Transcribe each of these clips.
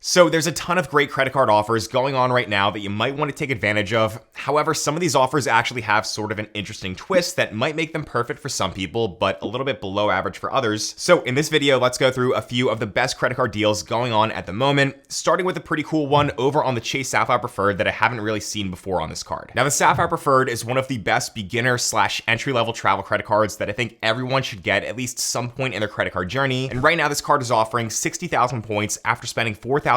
So there's a ton of great credit card offers going on right now that you might want to take advantage of. However, some of these offers actually have sort of an interesting twist that might make them perfect for some people, but a little bit below average for others. So in this video, let's go through a few of the best credit card deals going on at the moment, starting with a pretty cool one over on the Chase Sapphire Preferred that I haven't really seen before on this card. Now, the Sapphire Preferred is one of the best beginner/entry-level travel credit cards that I think everyone should get at least some point in their credit card journey. And right now, this card is offering 60,000 points after spending $4,000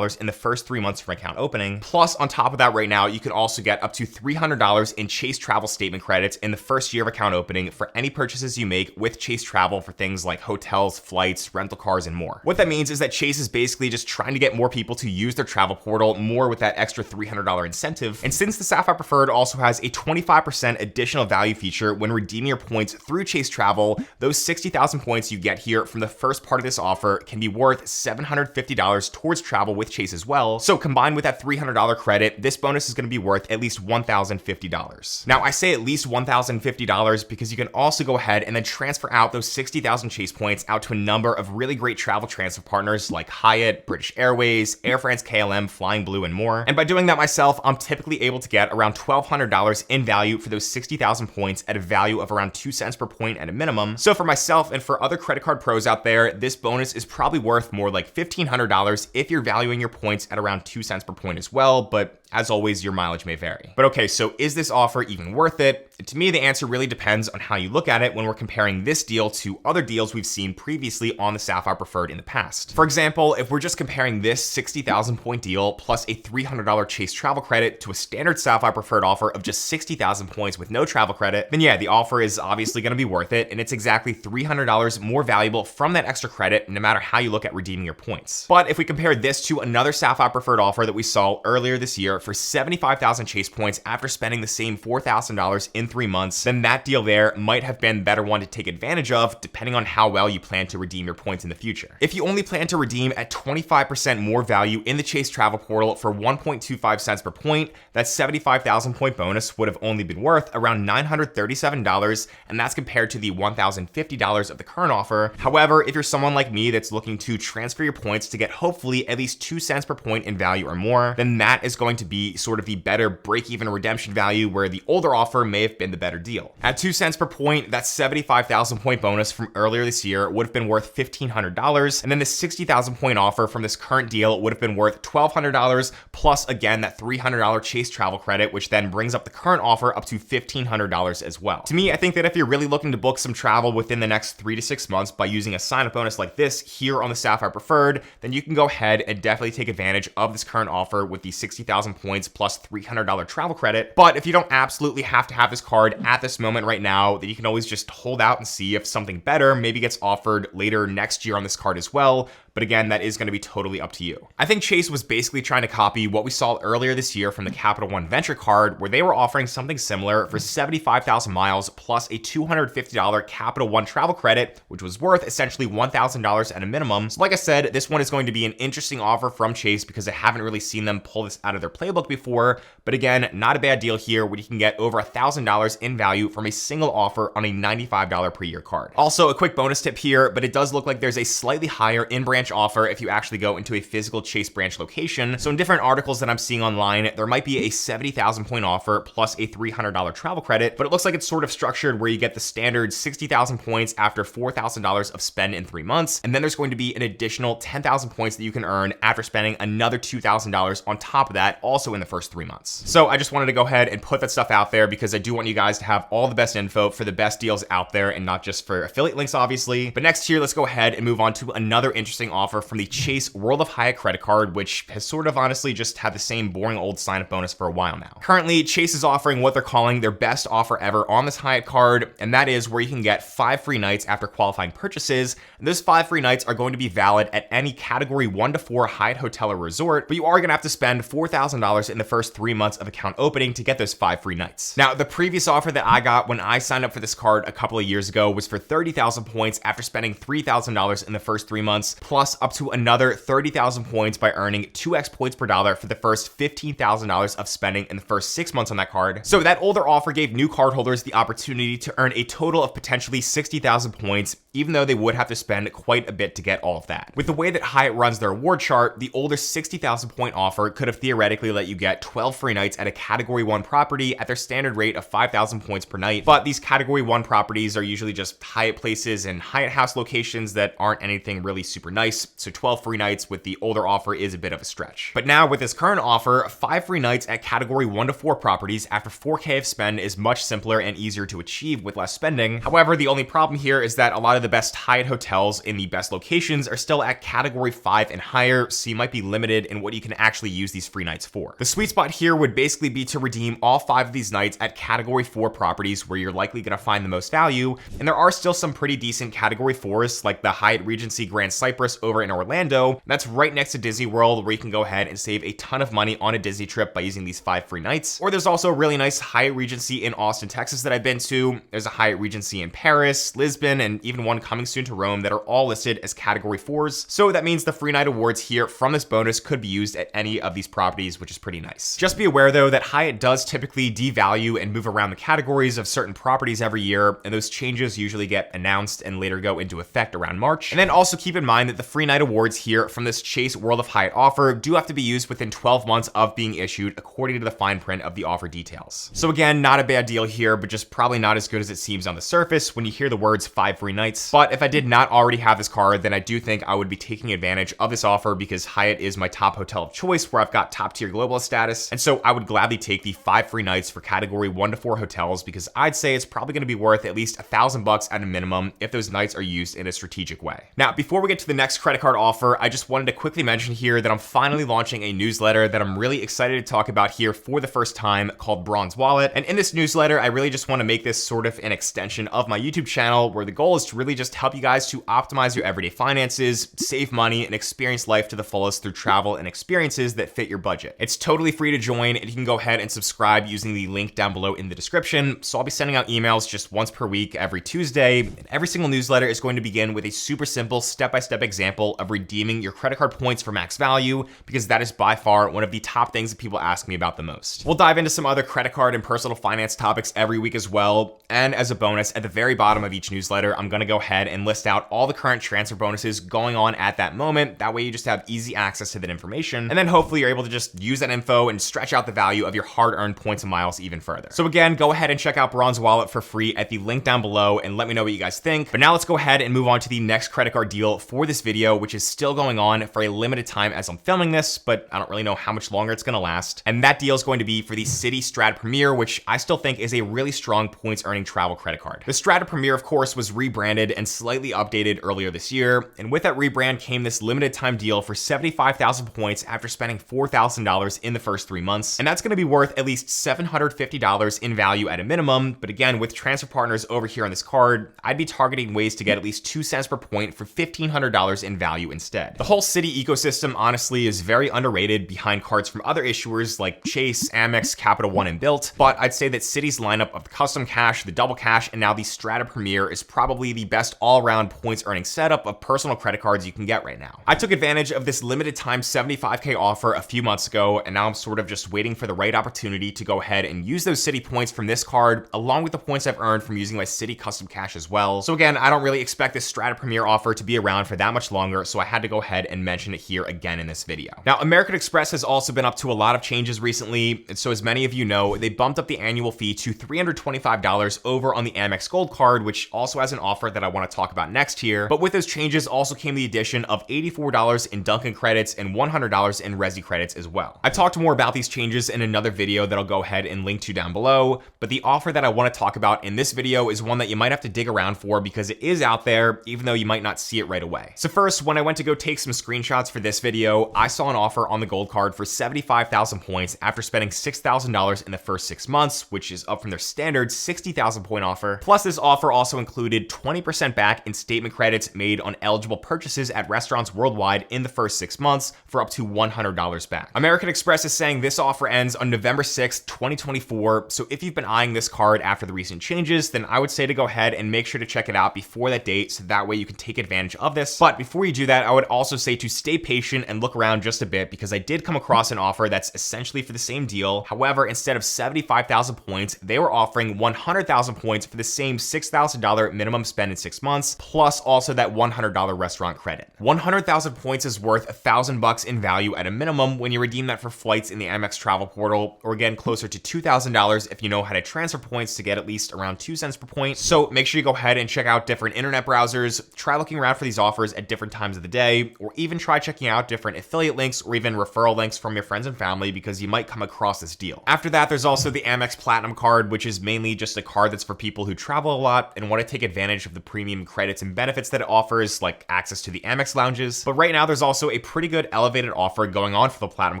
in the first 3 months from account opening. Plus, on top of that right now, you can also get up to $300 in Chase Travel statement credits in the first year of account opening for any purchases you make with Chase Travel for things like hotels, flights, rental cars, and more. What that means is that Chase is basically just trying to get more people to use their travel portal more with that extra $300 incentive. And since the Sapphire Preferred also has a 25% additional value feature when redeeming your points through Chase Travel, those 60,000 points you get here from the first part of this offer can be worth $750 towards travel with Chase as well. So combined with that $300 credit, this bonus is going to be worth at least $1,050. Now, I say at least $1,050 because you can also go ahead and then transfer out those 60,000 Chase points out to a number of really great travel transfer partners like Hyatt, British Airways, Air France KLM, Flying Blue, and more. And by doing that myself, I'm typically able to get around $1,200 in value for those 60,000 points at a value of around 2 cents per point at a minimum. So for myself and for other credit card pros out there, this bonus is probably worth more like $1,500 if you're valuing your points at around 2 cents per point as well, but as always, your mileage may vary. But okay, so is this offer even worth it? To me, the answer really depends on how you look at it when we're comparing this deal to other deals we've seen previously on the Sapphire Preferred in the past. For example, if we're just comparing this 60,000 point deal plus a $300 Chase travel credit to a standard Sapphire Preferred offer of just 60,000 points with no travel credit, then yeah, the offer is obviously going to be worth it, and it's exactly $300 more valuable from that extra credit no matter how you look at redeeming your points. But if we compare this to another Sapphire Preferred offer that we saw earlier this year for 75,000 Chase points after spending the same $4,000 in 3 months, then that deal there might have been the better one to take advantage of depending on how well you plan to redeem your points in the future. If you only plan to redeem at 25% more value in the Chase Travel Portal for 1.25 cents per point, that 75,000 point bonus would have only been worth around $937, and that's compared to the $1,050 of the current offer. However, if you're someone like me that's looking to transfer your points to get hopefully at least 2 cents per point in value or more, then that is going to be sort of the better break-even redemption value where the older offer may have been the better deal. At 2 cents per point, that 75,000 point bonus from earlier this year would have been worth $1,500, and then the 60,000 point offer from this current deal would have been worth $1,200, plus again that $300 Chase travel credit, which then brings up the current offer up to $1,500 as well. To me, I think that if you're really looking to book some travel within the next 3 to 6 months by using a sign-up bonus like this here on the Sapphire Preferred, then you can go ahead and definitely take advantage of this current offer with the 60,000 points plus $300 travel credit. But if you don't absolutely have to have this card at this moment right now, then you can always just hold out and see if something better maybe gets offered later next year on this card as well. But again, that is going to be totally up to you. I think Chase was basically trying to copy what we saw earlier this year from the Capital One Venture card, where they were offering something similar for 75,000 miles plus a $250 Capital One travel credit, which was worth essentially $1,000 at a minimum. So like I said, this one is going to be an interesting offer from Chase because I haven't really seen them pull this out of their playbook before. But again, not a bad deal here where you can get over $1,000 in value from a single offer on a $95 per year card. Also, a quick bonus tip here, but it does look like there's a slightly higher in-branch offer if you actually go into a physical Chase branch location. So in different articles that I'm seeing online, there might be a 70,000 point offer plus a $300 travel credit, but it looks like it's sort of structured where you get the standard 60,000 points after $4,000 of spend in 3 months. And then there's going to be an additional 10,000 points that you can earn after spending another $2,000 on top of that, also in the first 3 months. So I just wanted to go ahead and put that stuff out there because I do want you guys to have all the best info for the best deals out there and not just for affiliate links, obviously. But next here, let's go ahead and move on to another interesting offer from the Chase World of Hyatt credit card, which has sort of honestly just had the same boring old sign-up bonus for a while now. Currently, Chase is offering what they're calling their best offer ever on this Hyatt card, and that is where you can get 5 free nights after qualifying purchases. And those 5 free nights are going to be valid at any category 1 to 4 Hyatt hotel or resort, but you are going to have to spend $4,000 in the first 3 months of account opening to get those 5 free nights. Now, the previous offer that I got when I signed up for this card a couple of years ago was for 30,000 points after spending $3,000 in the first 3 months, plus plus up to another 30,000 points by earning 2x points per dollar for the first $15,000 of spending in the first 6 months on that card. So that older offer gave new cardholders the opportunity to earn a total of potentially 60,000 points, even though they would have to spend quite a bit to get all of that. With the way that Hyatt runs their award chart, the older 60,000 point offer could have theoretically let you get 12 free nights at a Category 1 property at their standard rate of 5,000 points per night, but these Category 1 properties are usually just Hyatt places and Hyatt House locations that aren't anything really super nice, so 12 free nights with the older offer is a bit of a stretch. But now with this current offer, 5 free nights at Category 1 to 4 properties after 4K of spend is much simpler and easier to achieve with less spending. However, the only problem here is that a lot of the best Hyatt hotels in the best locations are still at Category 5 and higher, so you might be limited in what you can actually use these free nights for. The sweet spot here would basically be to redeem all 5 of these nights at Category 4 properties where you're likely going to find the most value, and there are still some pretty decent Category 4s like the Hyatt Regency Grand Cypress over in Orlando. That's right next to Disney World, where you can go ahead and save a ton of money on a Disney trip by using these 5 free nights. Or there's also a really nice Hyatt Regency in Austin, Texas that I've been to. There's a Hyatt Regency in Paris, Lisbon, and even one coming soon to Rome that are all listed as Category 4s. So that means the free night awards here from this bonus could be used at any of these properties, which is pretty nice. Just be aware though that Hyatt does typically devalue and move around the categories of certain properties every year, and those changes usually get announced and later go into effect around March. And then also keep in mind that the free night awards here from this Chase World of Hyatt offer do have to be used within 12 months of being issued according to the fine print of the offer details. So again, not a bad deal here, but just probably not as good as it seems on the surface when you hear the words 5 free nights. But if I did not already have this card, then I do think I would be taking advantage of this offer because Hyatt is my top hotel of choice where I've got top tier globalist status. And so I would gladly take the 5 free nights for Category 1 to 4 hotels because I'd say it's probably going to be worth at least $1,000 at a minimum if those nights are used in a strategic way. Now, before we get to the next credit card offer, I just wanted to quickly mention here that I'm finally launching a newsletter that I'm really excited to talk about here for the first time called Braun's Wallet. And in this newsletter, I really just want to make this sort of an extension of my YouTube channel where the goal is to really just help you guys to optimize your everyday finances, save money, and experience life to the fullest through travel and experiences that fit your budget. It's totally free to join, and you can go ahead and subscribe using the link down below in the description. So I'll be sending out emails just once per week every Tuesday, and every single newsletter is going to begin with a super simple step-by-step example of redeeming your credit card points for max value, because that is by far one of the top things that people ask me about the most. We'll dive into some other credit card and personal finance topics every week as well, and as a bonus, at the very bottom of each newsletter, I'm going to go ahead and list out all the current transfer bonuses going on at that moment. That way you just have easy access to that information, and then hopefully you're able to just use that info and stretch out the value of your hard-earned points and miles even further. So again, go ahead and check out Braun's Wallet for free at the link down below and let me know what you guys think. But now let's go ahead and move on to the next credit card deal for this video, which is still going on for a limited time as I'm filming this, but I don't really know how much longer it's going to last. And that deal is going to be for the Citi Strata Premier, which I still think is a really strong points earning travel credit card. The Strata Premier, of course, was rebranded and slightly updated earlier this year. And with that rebrand came this limited time deal for 75,000 points after spending $4,000 in the first 3 months. And that's going to be worth at least $750 in value at a minimum. But again, with transfer partners over here on this card, I'd be targeting ways to get at least 2 cents per point for $1,500 in value instead. The whole Citi ecosystem, honestly, is very underrated behind cards from other issuers like Chase, Amex, Capital One, and Bilt. But I'd say that Citi's lineup of the custom cash, the double cash, and now the Strata Premier is probably the best all-around points earning setup of personal credit cards you can get right now. I took advantage of this limited time 75K offer a few months ago, and now I'm sort of just waiting for the right opportunity to go ahead and use those Citi points from this card, along with the points I've earned from using my Citi custom cash as well. So again, I don't really expect this Strata Premier offer to be around for that much longer, so I had to go ahead and mention it here again in this video. Now, American Express has also been up to a lot of changes recently, and so as many of you know, they bumped up the annual fee to $325 over on the Amex Gold card, which also has an offer that I want to talk about next here. But with those changes also came the addition of $84 in Dunkin' credits and $100 in Resi credits as well. I talked more about these changes in another video that I'll go ahead and link to down below, but the offer that I want to talk about in this video is one that you might have to dig around for because it is out there, even though you might not see it right away. So first, when I went to go take some screenshots for this video, I saw an offer on the Gold card for 75,000 points after spending $6,000 in the first 6 months, which is up from their standard 60,000 point offer. Plus, this offer also included 20% back in statement credits made on eligible purchases at restaurants worldwide in the first 6 months for up to $100 back. American Express is saying this offer ends on November 6th, 2024. So if you've been eyeing this card after the recent changes, then I would say to go ahead and make sure to check it out before that date, so that way you can take advantage of this. But before you do that, I would also say to stay patient and look around just a bit, because I did come across an offer that's essentially for the same deal. However, instead of 75,000 points, they were offering 100,000 points for the same $6,000 minimum spend in 6 months, plus also that $100 restaurant credit. 100,000 points is worth $1,000 in value at a minimum when you redeem that for flights in the Amex travel portal, or again, closer to $2,000 if you know how to transfer points to get at least around 2 cents per point. So make sure you go ahead and check out different internet browsers, try looking around for these offers at different times of the day, or even try checking out different affiliate links or even referral links from your friends and family, because you might come across this deal. After that, there's also the Amex Platinum card, which is mainly just a card that's for people who travel a lot and want to take advantage of the premium credits and benefits that it offers, like access to the Amex lounges. But right now, there's also a pretty good elevated offer going on for the Platinum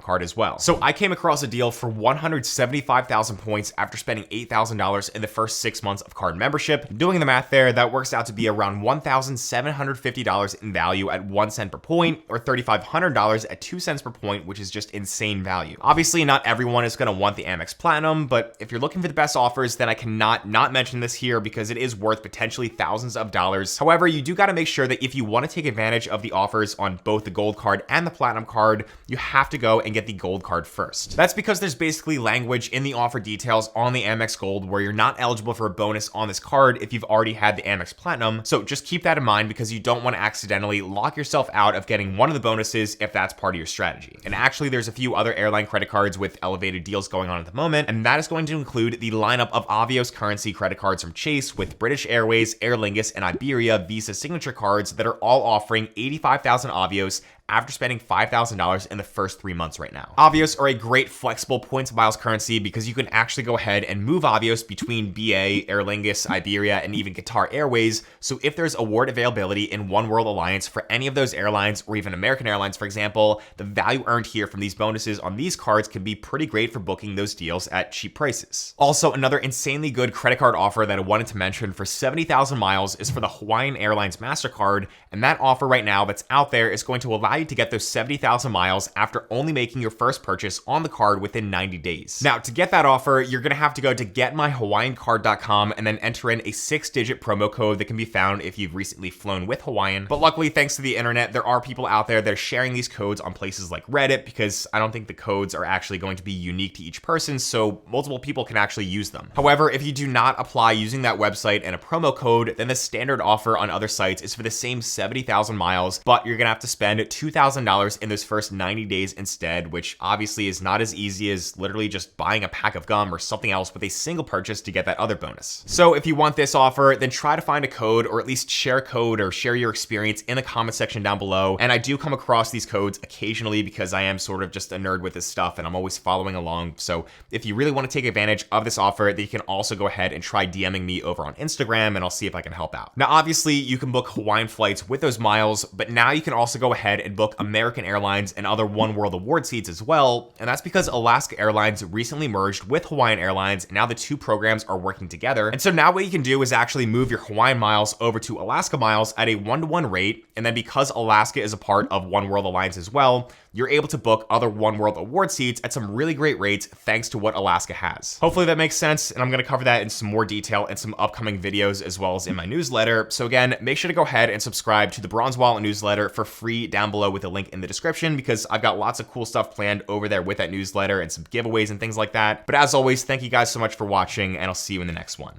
card as well. So I came across a deal for 175,000 points after spending $8,000 in the first 6 months of card membership. Doing the math there, that works out to be around $1,750 in value at 1 cent per point, or $3,500 at 2 cents per point, which is just insane value. Obviously, not everyone is going to want the Amex Platinum, but if you're looking for the best offers, then I cannot not mention this here, because it is worth potentially thousands of dollars. However, you do got to make sure that if you want to take advantage of the offers on both the Gold card and the Platinum card, you have to go and get the Gold card first. That's because there's basically language in the offer details on the Amex Gold where you're not eligible for a bonus on this card if you've already had the Amex Platinum. So just keep that in mind, because you don't want to accidentally lock yourself out of getting one of the bonuses if that's part of your strategy. And actually, there's a few other airline credit cards with elevated deals going on at the moment, and that is going to include the lineup of Avios currency credit cards from Chase, with British Airways, Aer Lingus, and Iberia Visa signature cards that are all offering 85,000 Avios after spending $5,000 in the first 3 months right now. Avios are a great flexible points miles currency, because you can actually go ahead and move Avios between BA, Aer Lingus, Iberia, and even Qatar Airways. So if there's award availability in One World Alliance for any of those airlines, or even American Airlines, for example, the value earned here from these bonuses on these cards can be pretty great for booking those deals at cheap prices. Also, another insanely good credit card offer that I wanted to mention for 70,000 miles is for the Hawaiian Airlines MasterCard, and that offer right now that's out there is going to allow you to get those 70,000 miles after only making your first purchase on the card within 90 days. Now, to get that offer, you're going to have to go to getmyhawaiiancard.com and then enter in a 6-digit promo code that can be found if you've recently flown with Hawaiian. But luckily, thanks to the internet, there are people out there that are sharing these codes on places like Reddit, because I don't think the codes are actually going to be unique to each person, so multiple people can actually use them. However, if you do not apply using that website and a promo code, then the standard offer on other sites is for the same 70,000 miles, but you're going to have to spend $2,000 in those first 90 days instead, which obviously is not as easy as literally just buying a pack of gum or something else with a single purchase to get that other bonus. So if you want this offer, then try to find a code, or at least share a code or share your experience in the comment section down below. And I do come across these codes occasionally, because I am sort of just a nerd with this stuff and I'm always following along. So if you really want to take advantage of this offer, then you can also go ahead and try DMing me over on Instagram, and I'll see if I can help out. Now, obviously, you can book Hawaiian flights with those miles, but now you can also go ahead and book American Airlines and other One World award seats as well, and that's because Alaska Airlines recently merged with Hawaiian Airlines, and now the two programs are working together. And so now what you can do is actually move your Hawaiian miles over to Alaska miles at a 1-to-1 rate, and then because Alaska is a part of One World Alliance as well, you're able to book other One World award seats at some really great rates thanks to what Alaska has. Hopefully that makes sense, and I'm going to cover that in some more detail in some upcoming videos as well as in my newsletter. So again, make sure to go ahead and subscribe to the Braun's Wallet newsletter for free down below with a link in the description, because I've got lots of cool stuff planned over there with that newsletter and some giveaways and things like that. But as always, thank you guys so much for watching, and I'll see you in the next one.